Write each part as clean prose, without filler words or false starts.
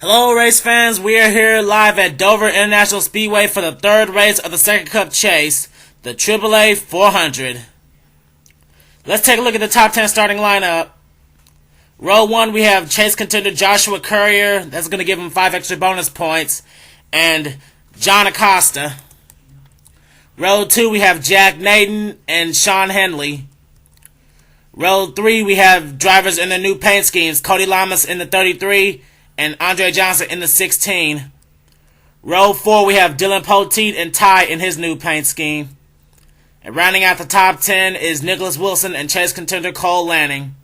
Hello race fans, we are here live at Dover International Speedway for the third race of the SEGA Cup chase, the AAA 400. Let's take a look at the top 10 starting lineup. Row 1 we have chase contender Joshua Courier, that's going to give him 5 extra bonus points, and John Acosta. Row 2 we have Jack Naden and Sean Henley. Row 3 we have drivers in their new paint schemes, Cody Lamas in the 33 and Andre Johnson in the 16. Row 4 we have Dylan Poteet and Ty in his new paint scheme. And rounding out the top 10 is Nicholas Wilson and chase contender Cole Lanning.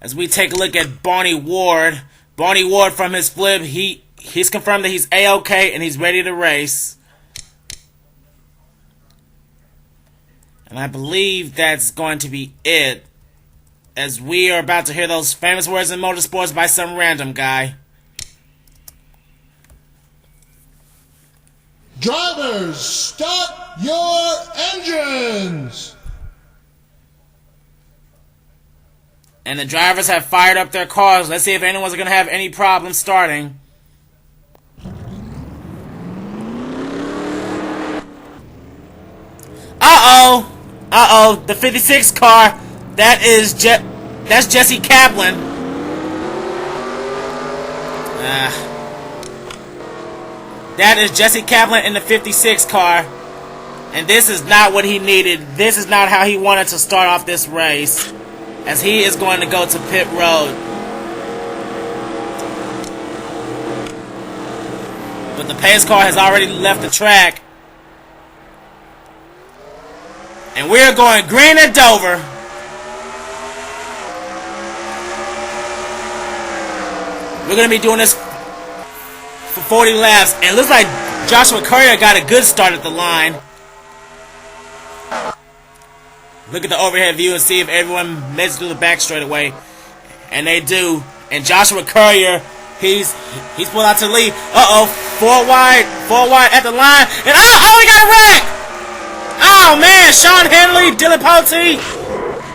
As we take a look at Barney Ward from his flip, he's confirmed that he's A-OK and he's ready to race. And I believe that's going to be it, as we are about to hear those famous words in motorsports by some random guy. Drivers, start your engines! And the drivers have fired up their cars. Let's see if anyone's going to have any problems starting. Uh-oh, the 56 car. That's Jesse Kaplan. That is Jesse Kaplan in the 56 car. And this is not what he needed. This is not how he wanted to start off this race, as he is going to go to pit road. But the pace car has already left the track. And we're going green at Dover. We're going to be doing this for 40 laps. And it looks like Joshua Courier got a good start at the line. Look at the overhead view and see if everyone makes it through the back straightaway. And they do. And Joshua Courier, he's pulled out to lead. Uh-oh, four wide at the line. And he got a wreck! Oh, man, Sean Henley, Dylan Poteet.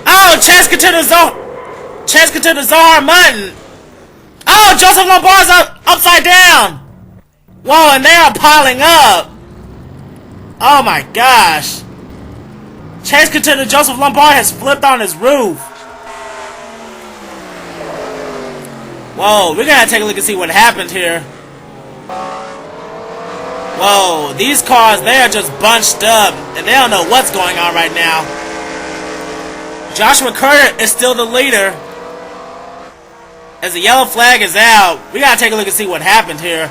Oh, chase contender Zohar Mutton. Oh, Joseph Lombard's upside down. Whoa, and they are piling up. Oh my gosh. Chase contender Joseph Lombard has flipped on his roof. Whoa, we're gonna take a look and see what happened here. Whoa, these cars, they are just bunched up, and they don't know what's going on right now. Joshua Courier is still the leader. As the yellow flag is out, we gotta take a look and see what happened here.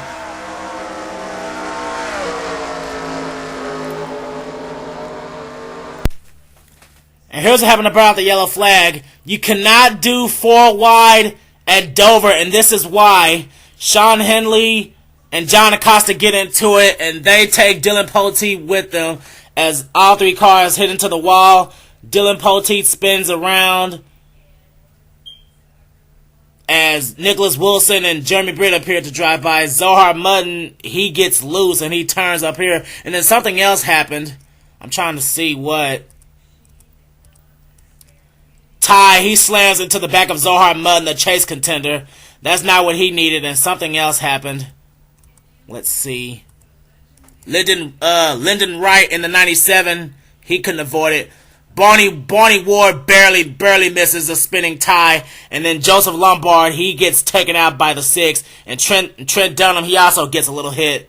And here's what happened about the yellow flag. You cannot do 4 wide at Dover, and this is why. Sean Henley and John Acosta get into it, and they take Dylan Poteet with them as all 3 cars hit into the wall. Dylan Poteet spins around as Nicholas Wilson and Jeremy Brit appear to drive by. Zohar Mutton, he gets loose and he turns up here. And then something else happened. I'm trying to see what. Ty, he slams into the back of Zohar Mutton, the chase contender. That's not what he needed, and something else happened. Let's see. Lyndon Wright in the 97, he couldn't avoid it. Barney Ward barely misses a spinning Ty, and then Joseph Lombard, he gets taken out by the 6, and Trent Dunham, he also gets a little hit.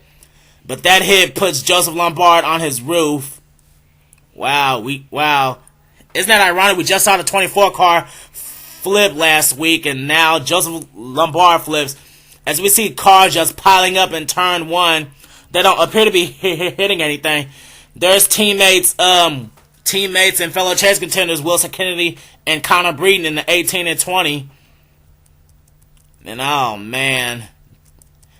But that hit puts Joseph Lombard on his roof. Wow. Isn't that ironic? We just saw the 24 car flip last week, and now Joseph Lombard flips. As we see cars just piling up in turn 1, they don't appear to be hitting anything. There's teammates and fellow chase contenders Wilson Kennedy and Connor Breeden in the 18 and 20. And oh man,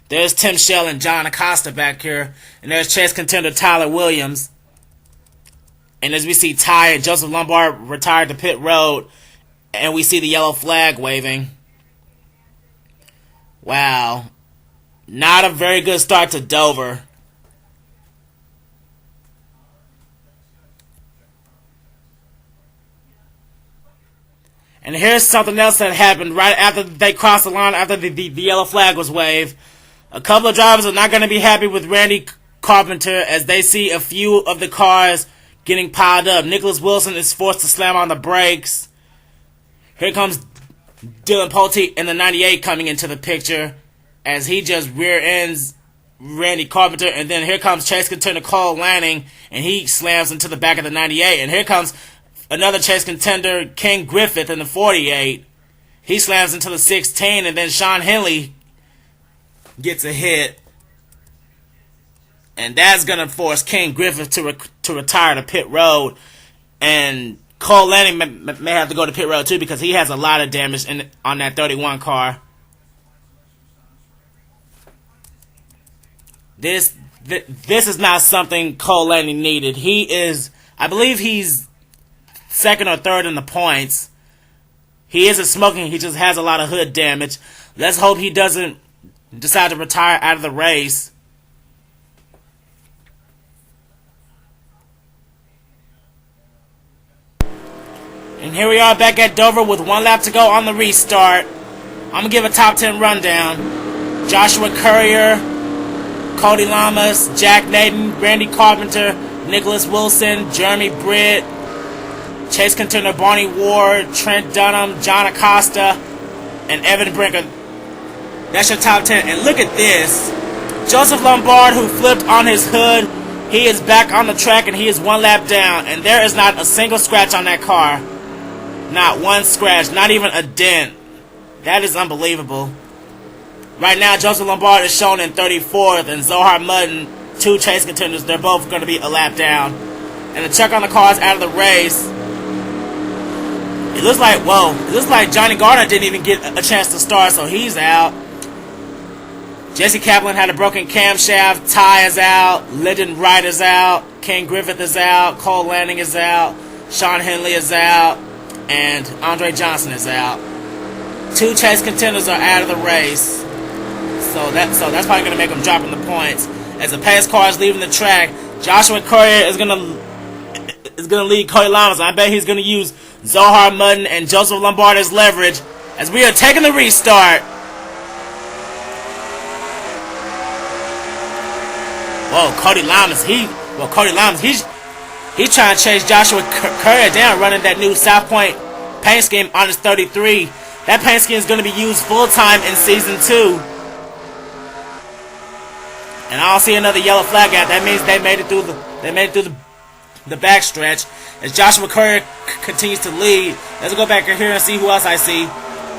there's Tim Shell and John Acosta back here, and there's chase contender Tyler Williams. And as we see Ty and Joseph Lombard retired to pit road, and we see the yellow flag waving. Wow, not a very good start to Dover. And here's something else that happened right after they crossed the line, after the yellow flag was waved. A couple of drivers are not going to be happy with Randy Carpenter as they see a few of the cars getting piled up. Nicholas Wilson is forced to slam on the brakes. Here comes Dylan Poteet in the 98 coming into the picture as he just rear ends Randy Carpenter. And then here comes Chase contender Cole Lanning, and he slams into the back of the 98. And here comes another Chase contender, Ken Griffith, in the 48. He slams into the 16, and then Sean Henley gets a hit. And that's going to force Ken Griffith to retire to pit road. And Cole Lanning may have to go to pit road too because he has a lot of damage on that 31 car. This is not something Cole Lanning needed. I believe he's second or third in the points. He isn't smoking, he just has a lot of hood damage. Let's hope he doesn't decide to retire out of the race. And here we are back at Dover with 1 lap to go on the restart. I'm going to give a top 10 rundown. Joshua Courier, Cody Lamas, Jack Naden, Randy Carpenter, Nicholas Wilson, Jeremy Britt, Chase contender Barney Ward, Trent Dunham, John Acosta, and Evan Brinker. That's your top 10. And look at this. Joseph Lombard, who flipped on his hood, he is back on the track and he is 1 lap down. And there is not a single scratch on that car. Not one scratch, not even a dent. That is unbelievable. Right now, Joseph Lombard is shown in 34th, and Zohar Mudden, 2 Chase contenders, they're both going to be a lap down. And the check on the car is out of the race. It looks like Johnny Gardner didn't even get a chance to start, so he's out. Jesse Kaplan had a broken camshaft. Ty is out. Lyndon Wright is out. Ken Griffith is out. Cole Lanning is out. Sean Henley is out. And Andre Johnson is out. 2 Chase contenders are out of the race. So that's probably going to make them drop in the points. As the pace car is leaving the track, Joshua Courier is going to lead Cody Lamas. I bet he's going to use Zohar Mudden and Joseph Lombard as leverage as we are taking the restart. Whoa, Cody Lamas, he's trying to chase Joshua Courier down, running that new South Point paint scheme on his 33. That paint scheme is going to be used full time in season 2. And I don't see another yellow flag out. That means they made it through the backstretch. As Joshua Courier continues to lead, let's go back here and see who else I see.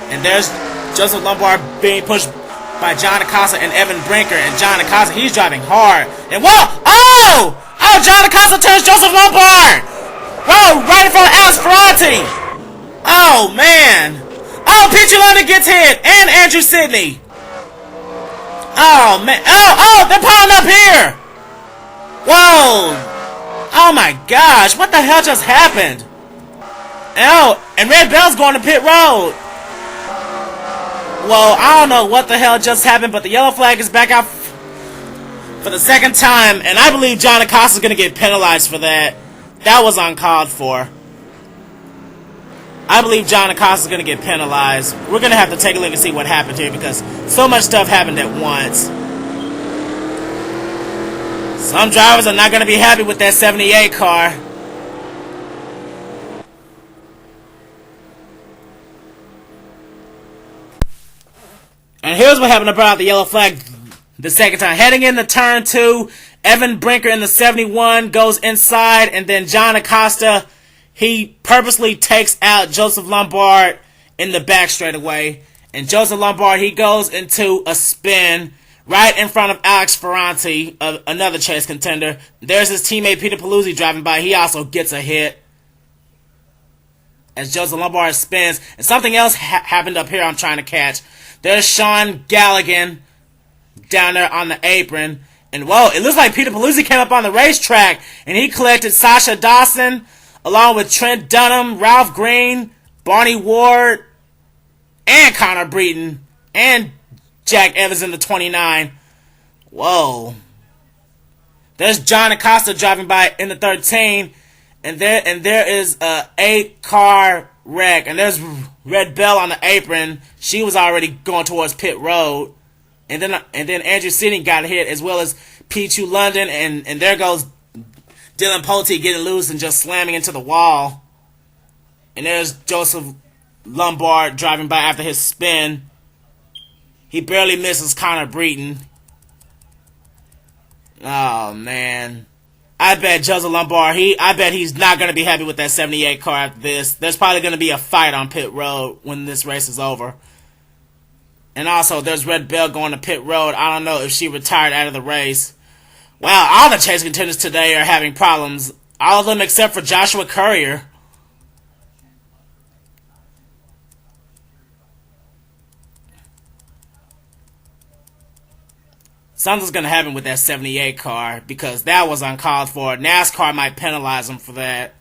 And there's Joseph Lombard being pushed by John Acosta and Evan Brinker. And John Acosta, he's driving hard. And whoa! Oh! Oh! John Acosta turns Joseph Lombard! Whoa! Right in front of Alex Ferranti! Oh man! Oh! Peachy London gets hit! And Andrew Sidney! Oh man! Oh! They're piling up here! Whoa! Oh my gosh! What the hell just happened? Oh! And Red Bell's going to pit road! Well, I don't know what the hell just happened, but the yellow flag is back out for the second time, and I believe John Acosta is going to get penalized for that. That was uncalled for. I believe John Acosta is going to get penalized. We're going to have to take a look and see what happened here because so much stuff happened at once. Some drivers are not going to be happy with that 78 car. And here's what happened about the yellow flag the second time. Heading into turn 2, Evan Brinker in the 71 goes inside, and then John Acosta, he purposely takes out Joseph Lombard in the back straightaway. And Joseph Lombard, he goes into a spin right in front of Alex Ferranti, another Chase contender. There's his teammate Peter Paluzzi driving by. He also gets a hit as Joseph Lombard spins. And something else happened up here I'm trying to catch. There's Sean Galligan down there on the apron. And whoa, it looks like Peter Paluzzi came up on the racetrack and he collected Sasha Dawson along with Trent Dunham, Ralph Green, Barney Ward, and Connor Breeden, and Jack Evans in the 29. Whoa. There's John Acosta driving by in the 13. And there is a 8-car wreck. And there's Red Bell on the apron. She was already going towards pit road. And then Andrew Sidney got hit, as well as P2 London. And there goes Dylan Poteet getting loose and just slamming into the wall. And there's Joseph Lombard driving by after his spin. He barely misses Connor Breton. Oh, man. I bet Joseph Lombard, I bet he's not going to be happy with that 78 car after this. There's probably going to be a fight on pit road when this race is over. And also, there's Red Bell going to pit road. I don't know if she retired out of the race. Well, all the chase contenders today are having problems. All of them except for Joshua Courier. Something's going to happen with that 78 car because that was uncalled for. NASCAR might penalize them for that.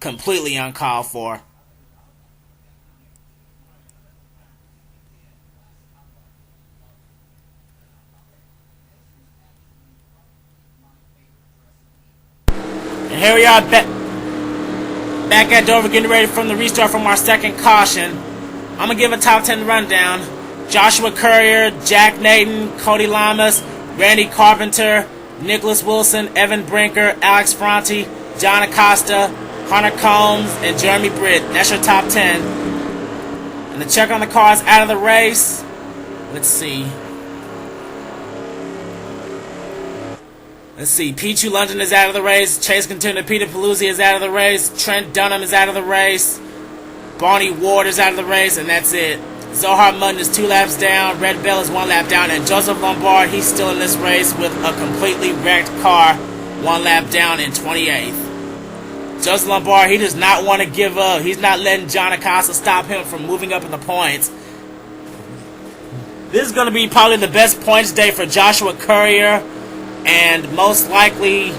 Completely uncalled for. And here we are back at Dover getting ready from the restart from our second caution. I'm going to give a top 10 rundown. Joshua Courier, Jack Naden, Cody Lamas, Randy Carpenter, Nicholas Wilson, Evan Brinker, Alex Franti, John Acosta, Hunter Combs, and Jeremy Britt. That's your top 10. And the check on the cars out of the race. Let's see. P2 London is out of the race. Chase contender Peter Paluzzi is out of the race. Trent Dunham is out of the race. Barney Ward is out of the race, and that's it. Zohar Mutton is 2 laps down. Red Bell is 1 lap down. And Joseph Lombard, he's still in this race with a completely wrecked car. 1 lap down in 28th. Joseph Lombard, he does not want to give up. He's not letting John Acosta stop him from moving up in the points. This is going to be probably the best points day for Joshua Courier. And most likely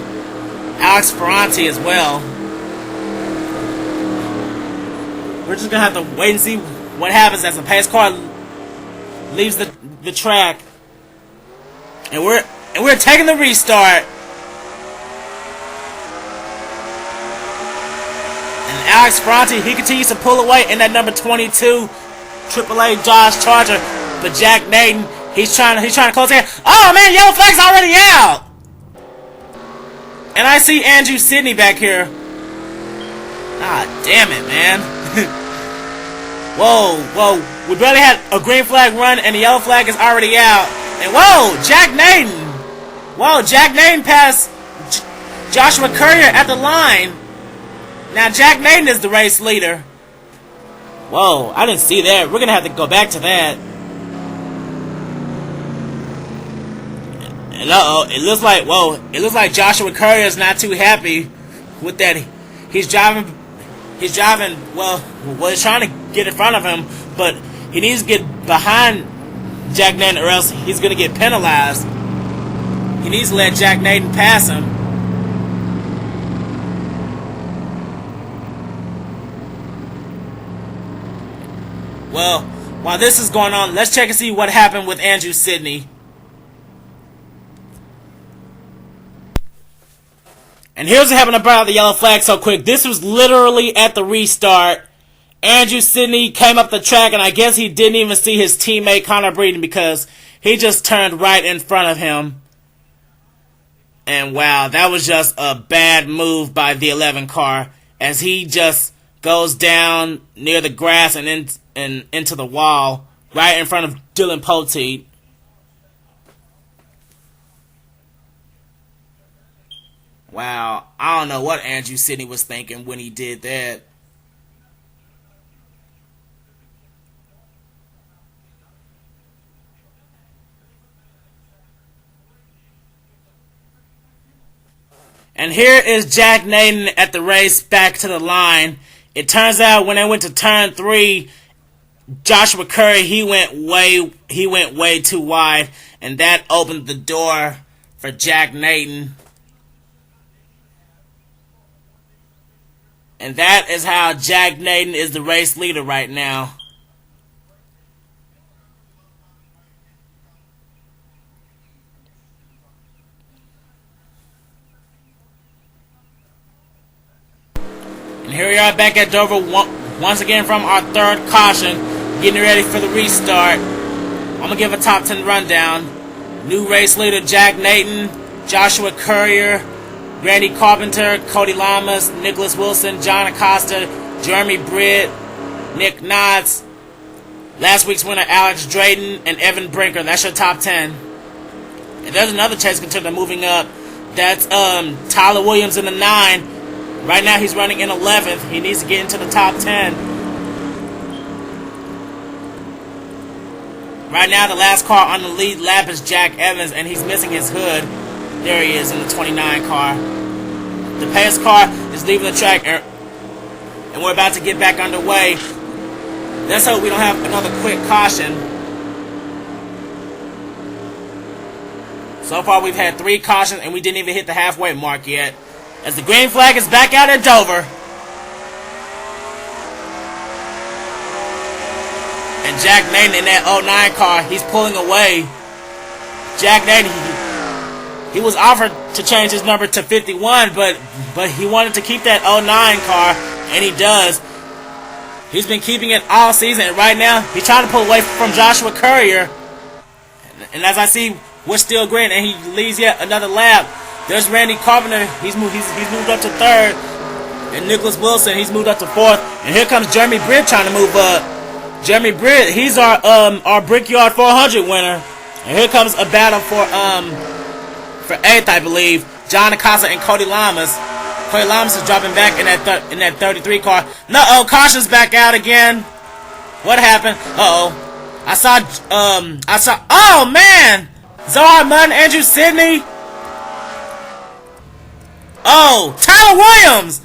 Alex Ferranti as well. We're just going to have to wait and see what happens as the pace car leaves the track. And we're taking the restart. And Alex Ferranti, he continues to pull away in that number 22 AAA Dodge Charger. But Jack Naden, he's trying to close in. Oh man, yellow flag's already out. And I see Andrew Sidney back here. Ah, damn it, man. Whoa, we barely had a green flag run and the yellow flag is already out. And whoa, Jack Naden passed Joshua Courier at the line. Now Jack Naden is the race leader. Whoa, I didn't see that. We're going to have to go back to that. And it looks like Joshua Courier is not too happy with that. He's driving, he's trying to get in front of him, but he needs to get behind Jack Naden or else he's going to get penalized. He needs to let Jack Naden pass him. Well, while this is going on, let's check and see what happened with Andrew Sidney. And here's what happened about the yellow flag so quick. This was literally at the restart. Andrew Sidney came up the track, and I guess he didn't even see his teammate Connor Breton because he just turned right in front of him. And wow, that was just a bad move by the 11 car as he just goes down near the grass and into the wall right in front of Dylan Poteet. Wow, I don't know what Andrew Sidney was thinking when he did that. And here is Jack Naden at the race back to the line. It turns out when they went to turn 3, Joshua Courier, he went way too wide, and that opened the door for Jack Naden. And that is how Jack Naden is the race leader right now. And here we are back at Dover once again from our third caution, getting ready for the restart. I'm going to give a top 10 rundown. New race leader Jack Nathan, Joshua Courier, Randy Carpenter, Cody Lamas, Nicholas Wilson, John Acosta, Jeremy Britt, Nick Knotts, last week's winner Alex Drayton, and Evan Brinker. That's your top 10. And there's another chase contender moving up. That's Tyler Williams in the 9. Right now he's running in 11th. He needs to get into the top 10. Right now the last car on the lead lap is Jack Evans, and he's missing his hood. There he is in the 29 car. The pace car is leaving the track, and we're about to get back underway. Let's hope we don't have another quick caution. So far we've had 3 cautions, and we didn't even hit the halfway mark yet. As the green flag is back out at Dover. And Jack Nathan in that 09 car, he's pulling away. Jack Nathan, he was offered to change his number to 51, but he wanted to keep that 09 car, and he does. He's been keeping it all season, and right now he's trying to pull away from Joshua Courier. And as I see, we're still green, and he leads yet another lap. There's Randy Carpenter. He's moved up to 3rd, and Nicholas Wilson, he's moved up to 4th. And here comes Jeremy Britt trying to move up. Jeremy Britt, he's our Brickyard 400 winner. And here comes a battle for 8th, I believe. John Acosta and Cody Lamas. Cody Lamas is dropping back in that 33 car. No, caution's back out again. What happened? I saw. Oh man, Zohar Munn, Andrew Sidney. Oh, Tyler Williams.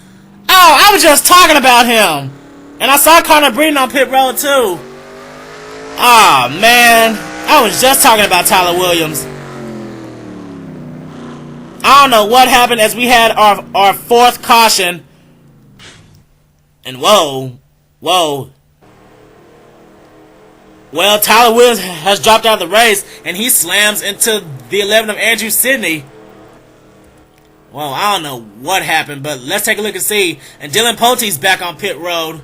Oh, I was just talking about him. And I saw Connor Breeden on pit road too. Oh man, I was just talking about Tyler Williams. I don't know what happened as we had our 4th caution. And whoa. Well, Tyler Williams has dropped out of the race, and he slams into the 11 of Andrew Sidney. Well, I don't know what happened, but let's take a look and see. And Dylan Potte's back on pit road.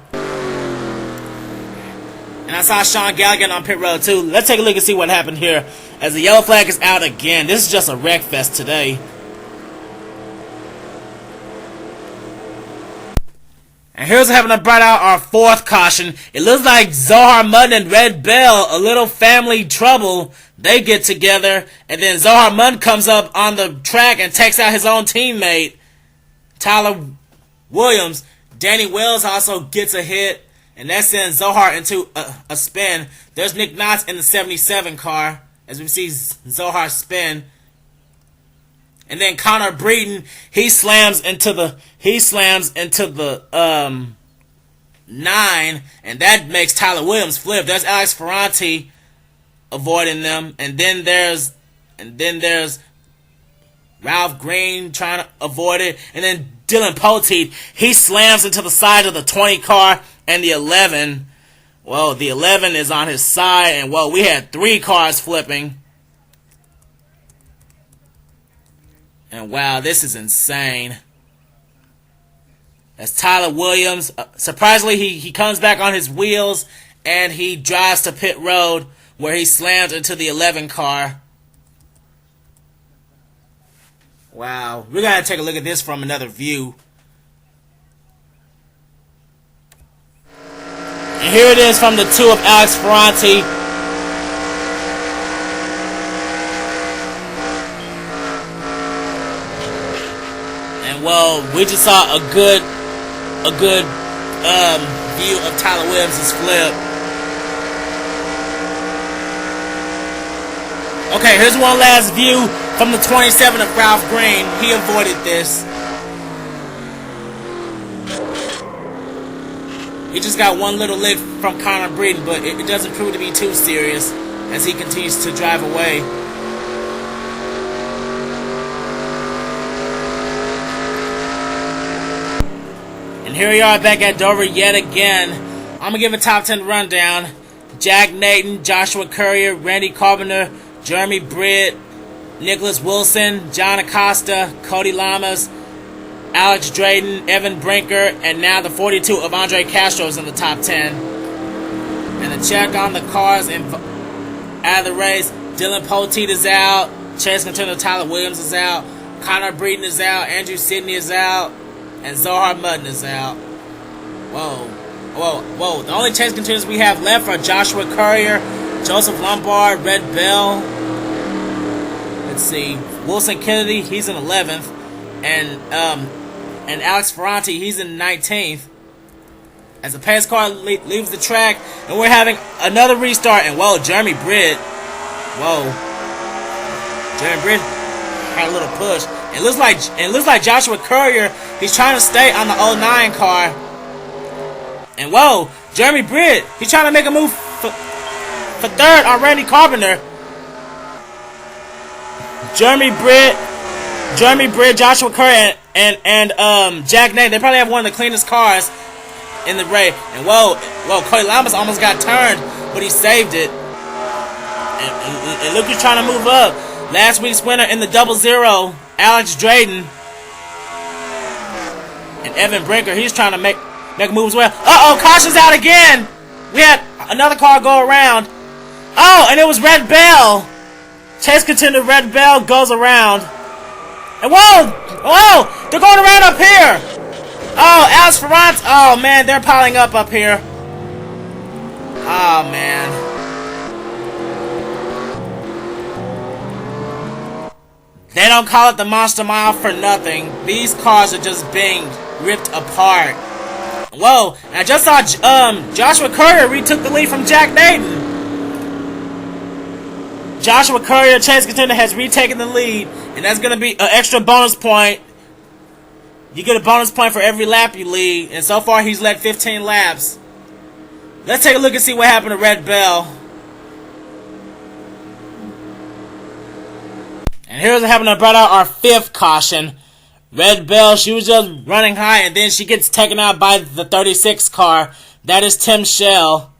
And I saw Sean Gallagher on pit road too. Let's take a look and see what happened here. As the yellow flag is out again. This is just a wreck fest today. And here's what happened to brought out our 4th caution. It looks like Zohar Munn and Red Bell, a little family trouble. They get together, and then Zohar Munn comes up on the track and takes out his own teammate, Tyler Williams. Danny Wells also gets a hit, and that sends Zohar into a spin. There's Nick Knotts in the 77 car, as we see Zohar spin. And then Connor Breeden, he slams into the 9, and that makes Tyler Williams flip. There's Alex Ferranti avoiding them, and then there's Ralph Green trying to avoid it, and then Dylan Poteet, he slams into the side of the 20 car and the 11. Well, the 11 is on his side, and well, we had 3 cars flipping. And wow, this is insane. That's Tyler Williams. Surprisingly, he comes back on his wheels, and he drives to pit road, where he slams into the 11 car. Wow, we're going to take a look at this from another view. And here it is from the 2 of Alex Ferranti. And well, we just saw a good view of Tyler Williams' flip. Okay, here's one last view from the 27 of Ralph Green. He avoided this. He just got one little lick from Connor Breeden, but it doesn't prove to be too serious as he continues to drive away. And here we are back at Dover yet again. I'm going to give a top 10 rundown. Jack Nathan, Joshua Courier, Randy Carpenter, Jeremy Britt, Nicholas Wilson, John Acosta, Cody Lamas, Alex Drayden, Evan Brinker, and now the 42 of Andre Castro is in the top 10. And to check on the cars out of the race, Dylan Poteet is out, Chase contender Tyler Williams is out, Connor Breeden is out, Andrew Sidney is out, and Zohar Mudden is out. Whoa. The only chase contenders we have left are Joshua Courier, Joseph Lombard, Red Bell. Let's see. Wilson Kennedy, he's in 11th. And Alex Ferranti, he's in 19th. As the pace car leaves the track, and we're having another restart. And Jeremy Brit. Jeremy Brit had a little push. It looks like Joshua Courier, he's trying to stay on the 09 car. And Jeremy Brit, he's trying to make a move for third on Randy Carpenter. Jeremy Brit, Joshua Courier, and Jack Nate, they probably have one of the cleanest cars in the race. And Cody Lamas almost got turned, but he saved it. And look who's trying to move up. Last week's winner in the 00, Alex Drayden. And Evan Brinker, he's trying to make moves well. Caution's out again. We had another car go around. And it was Red Bell. Chase contender Red Bell goes around. And they're going around up here. Alex Ferrant. Oh man, they're piling up here. Oh man. They don't call it the Monster Mile for nothing. These cars are just being ripped apart. And I just saw Joshua Courier retook the lead from Jack Naden. Joshua Courier, chase contender, has retaken the lead, and that's going to be an extra bonus point. You get a bonus point for every lap you lead, and so far he's led 15 laps. Let's take a look and see what happened to Red Bell. And here's what happened about our 5th caution. Red Bell, she was just running high, and then she gets taken out by the 36 car. That is Tim Shell.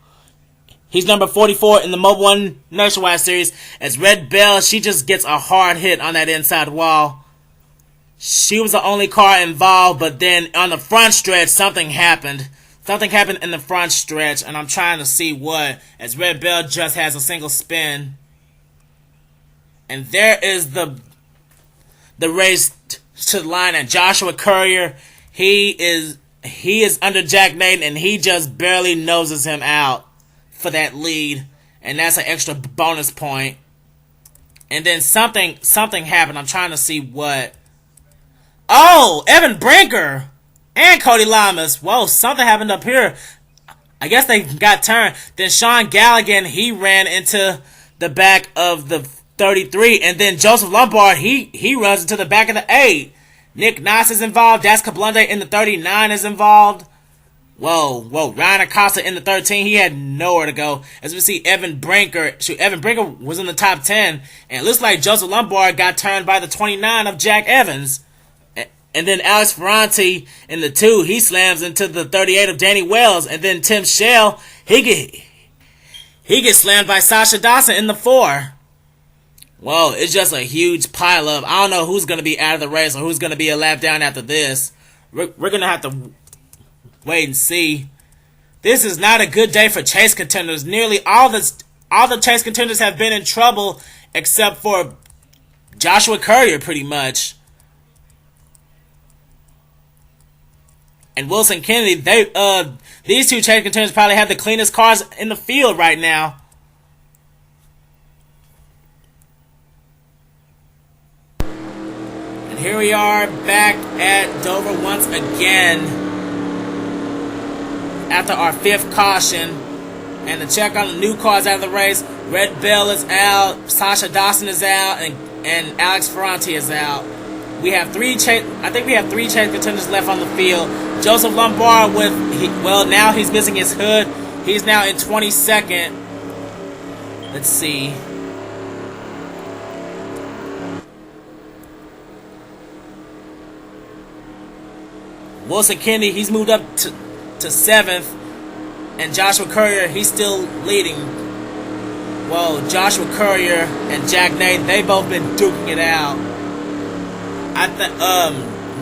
He's number 44 in the Mobil 1 Nationwide Series. As Red Bell, she just gets a hard hit on that inside wall. She was the only car involved, but then on the front stretch, something happened. Something happened in the front stretch, and I'm trying to see what. As Red Bell just has a single spin. And there is the race to the line, and Joshua Courier, he is under Jack Naden, and he just barely noses him out for that lead, and that's an extra bonus point. And then something happened. I'm trying to see what. Evan Brinker and Cody Lamas. Something happened up here. I guess they got turned. Then Sean Galligan, he ran into the back of the 33, and then Joseph Lombard, he runs into the back of the 8. Nick Noss is involved. Das Kablunde in the 39 is involved. Ryan Acosta in the 13, he had nowhere to go. As we see Evan Brinker was in the top 10, and it looks like Joseph Lombard got turned by the 29 of Jack Evans. And then Alex Ferranti in the 2, he slams into the 38 of Danny Wells, and then Tim Shell, he gets slammed by Sasha Dawson in the 4. It's just a huge pile up. I don't know who's going to be out of the race or who's going to be a lap down after this. We're going to have to wait and see. This is not a good day for chase contenders. Nearly all the chase contenders have been in trouble except for Joshua Courier, pretty much. And Wilson Kennedy, these two chase contenders probably have the cleanest cars in the field right now. And here we are back at Dover once again after our 5th caution. And to check on the new cars out of the race, Red Bell is out, Sasha Dawson is out, and Alex Ferranti is out. We have 3 chase contenders left on the field. Joseph Lombard now he's missing his hood. He's now in 22nd. Let's see. Wilson Kennedy, he's moved up to 7th. And Joshua Courier, he's still leading. Joshua Courier and Jack Naden, they both been duking it out.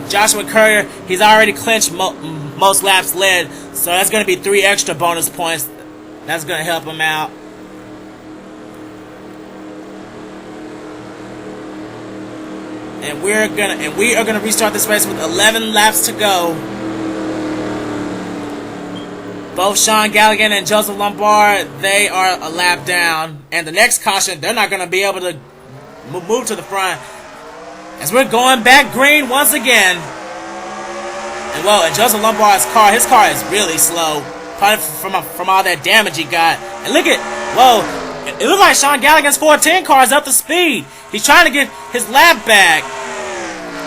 Joshua Courier, he's already clinched most laps led, so that's going to be 3 extra bonus points. That's going to help him out. And we are gonna restart this race with 11 laps to go. Both Sean Galligan and Joseph Lombard, they are a lap down. And the next caution, they're not gonna be able to move to the front, as we're going back green once again. And Joseph Lombard's car, his car is really slow, probably from all that damage he got. And look at, it looks like Sean Galligan's 410 car is up to speed. He's trying to get his lap back.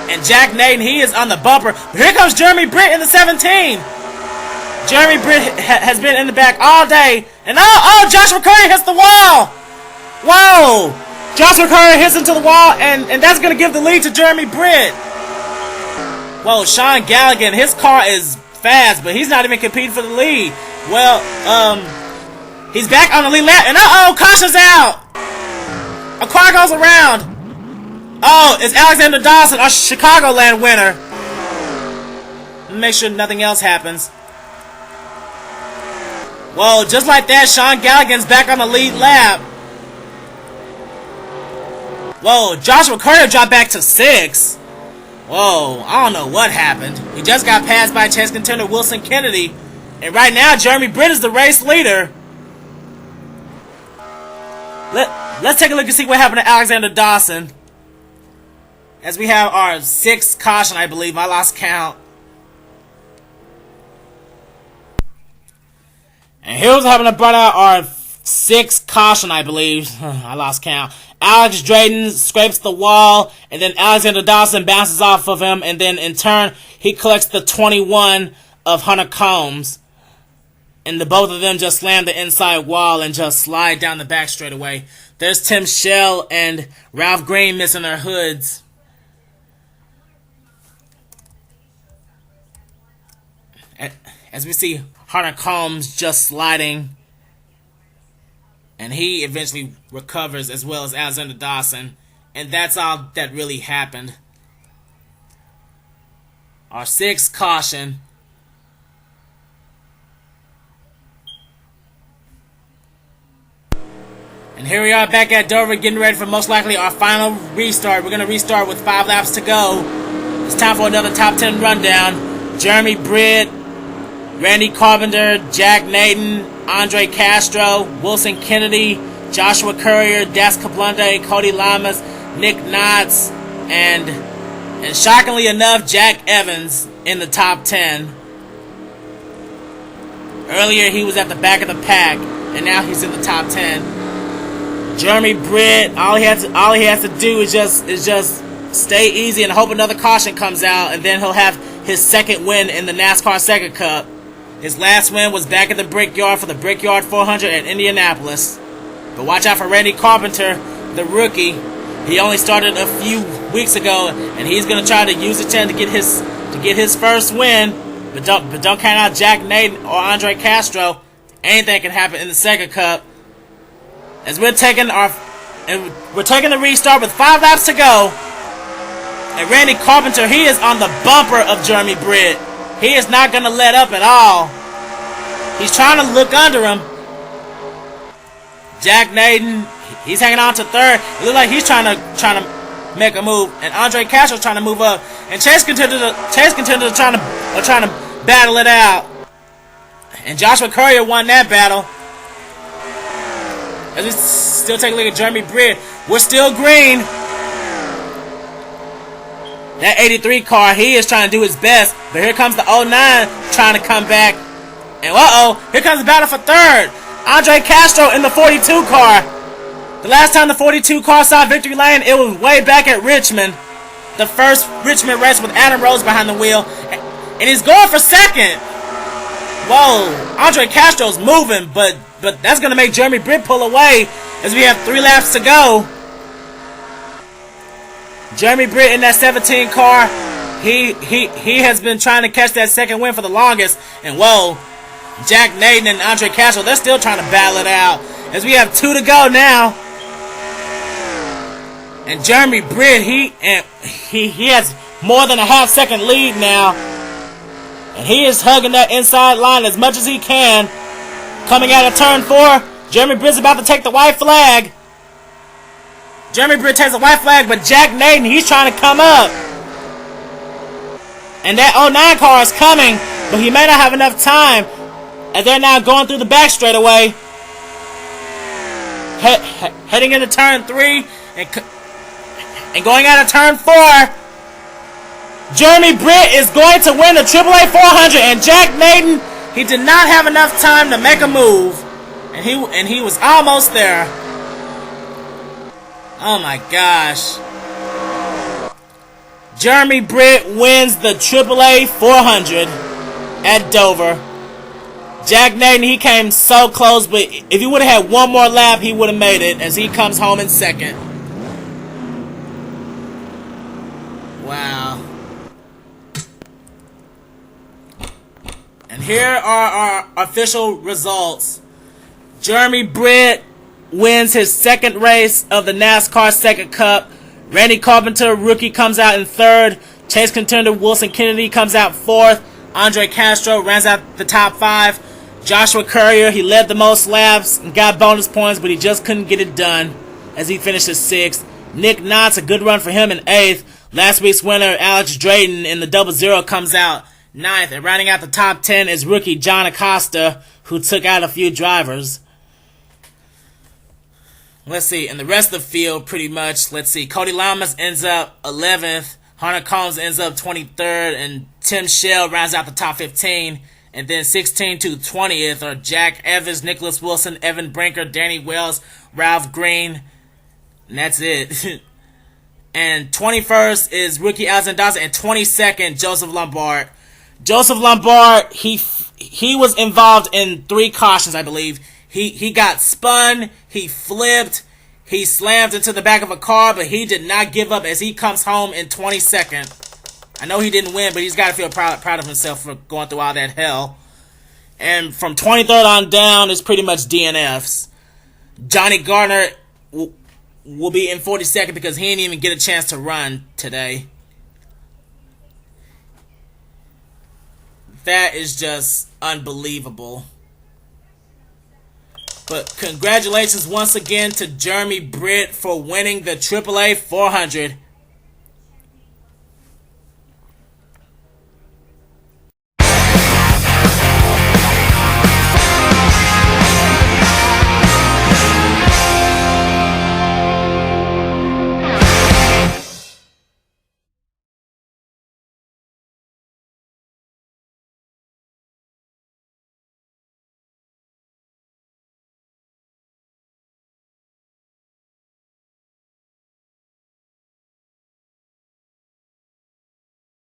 And Jack Naden, he is on the bumper. But here comes Jeremy Brit in the 17. Jeremy Brit has been in the back all day. And Joshua Courier hits the wall. Whoa! Joshua Courier hits into the wall, and that's going to give the lead to Jeremy Brit. Whoa, Sean Galligan, his car is fast, but he's not even competing for the lead. He's back on the lead lap, and caution's out. A car goes around. It's Alexander Dawson, our Chicagoland winner. Make sure nothing else happens. Just like that, Sean Galligan's back on the lead lap. Joshua Courier dropped back to 6. I don't know what happened. He just got passed by chase contender Wilson Kennedy. And right now, Jeremy Brit is the race leader. Let's take a look and see what happened to Alexander Dawson. As we have our 6th caution, I believe. I lost count. And here's what happened to brought out our 6th caution, I believe. I lost count. Alex Drayton scrapes the wall, and then Alexander Dawson bounces off of him, and then in turn, he collects the 21 of Hunter Combs. And the both of them just slam the inside wall and just slide down the back straightaway. There's Tim Schell and Ralph Green missing their hoods. As we see Hunter Combs just sliding. And he eventually recovers, as well as Alexander Dawson. And that's all that really happened. Our 6th caution. And here we are back at Dover, getting ready for most likely our final restart. We're going to restart with 5 laps to go. It's time for another top 10 rundown. Jeremy Brit, Randy Carpenter, Jack Naden, Andre Castro, Wilson Kennedy, Joshua Courier, Das Kablunde, Cody Lamas, Nick Knotts, and shockingly enough, Jack Evans in the top 10. Earlier he was at the back of the pack, and now he's in the top 10. Jeremy Brit, all he has to do is just stay easy and hope another caution comes out, and then he'll have his 2nd win in the NASCAR SEGA Cup. His last win was back at the Brickyard for the Brickyard 400 at Indianapolis. But watch out for Randy Carpenter, the rookie. He only started a few weeks ago, and he's gonna try to use the chance to get his first win. But don't count out Jack Naden or Andre Castro. Anything can happen in the SEGA Cup. As we're taking the restart with 5 laps to go. And Randy Carpenter, he is on the bumper of Jeremy Brit. He is not going to let up at all. He's trying to look under him. Jack Naden, he's hanging on to 3rd. It looks like he's trying to make a move. And Andre Castro's trying to move up. And Chase Contender trying to battle it out. And Joshua Courier won that battle. As we still take a look at Jeremy Brit, we're still green. That 83 car, he is trying to do his best. But here comes the 09 trying to come back. And here comes the battle for 3rd. Andre Castro in the 42 car. The last time the 42 car saw victory lane, it was way back at Richmond. The first Richmond race with Adam Rose behind the wheel. And he's going for 2nd. Andre Castro's moving, but that's going to make Jeremy Brit pull away as we have 3 laps to go. Jeremy Brit in that 17 car, he has been trying to catch that 2nd win for the longest. And Jack Naden and Andre Castro, they're still trying to battle it out. As we have 2 to go now. And Jeremy Brit, he more than a half-second lead now. And he is hugging that inside line as much as he can. Coming out of turn 4, Jeremy Britt's about to take the white flag. Jeremy Britt takes the white flag, but Jack Naden, he's trying to come up. And that 09 car is coming, but he may not have enough time. And they're now going through the back straightaway. Heading into turn 3 and going out of turn 4. Jeremy Britt is going to win the AAA 400, and Jack Naden, he did not have enough time to make a move, and he was almost there. Oh my gosh. Jeremy Britt wins the AAA 400 at Dover. Jack Naden, he came so close, but if he would have had one more lap, he would have made it as he comes home in second. Wow. And here are our official results. Jeremy Britt wins his second race of the NASCAR SEGA Cup. Randy Carpenter, rookie, comes out in third. Chase contender Wilson Kennedy comes out fourth. Andre Castro rounds out the top 5. Joshua Courier, he led the most laps and got bonus points, but he just couldn't get it done as he finishes 6th. Nick Knotts, a good run for him in 8th. Last week's winner, Alex Drayton, in the 00 comes out 9th. And rounding out the top 10 is rookie John Acosta, who took out a few drivers. Let's see, in the rest of the field, pretty much, let's see, Cody Lamas ends up 11th, Hunter Combs ends up 23rd, and Tim Shell rounds out the top 15. And then 16 to 20th are Jack Evans, Nicholas Wilson, Evan Brinker, Danny Wells, Ralph Green, and that's it. And 21st is rookie Alison Dawson, and 22nd, Joseph Lombard. Joseph Lombard, he was involved in 3 cautions, I believe. He got spun, he flipped, he slammed into the back of a car, but he did not give up as he comes home in 22nd. I know he didn't win, but he's got to feel proud of himself for going through all that hell. And from 23rd on down is pretty much DNFs. Johnny Gardner will be in 42nd because he didn't even get a chance to run today. That is just unbelievable. But congratulations once again to Jeremy Britt for winning the AAA 400.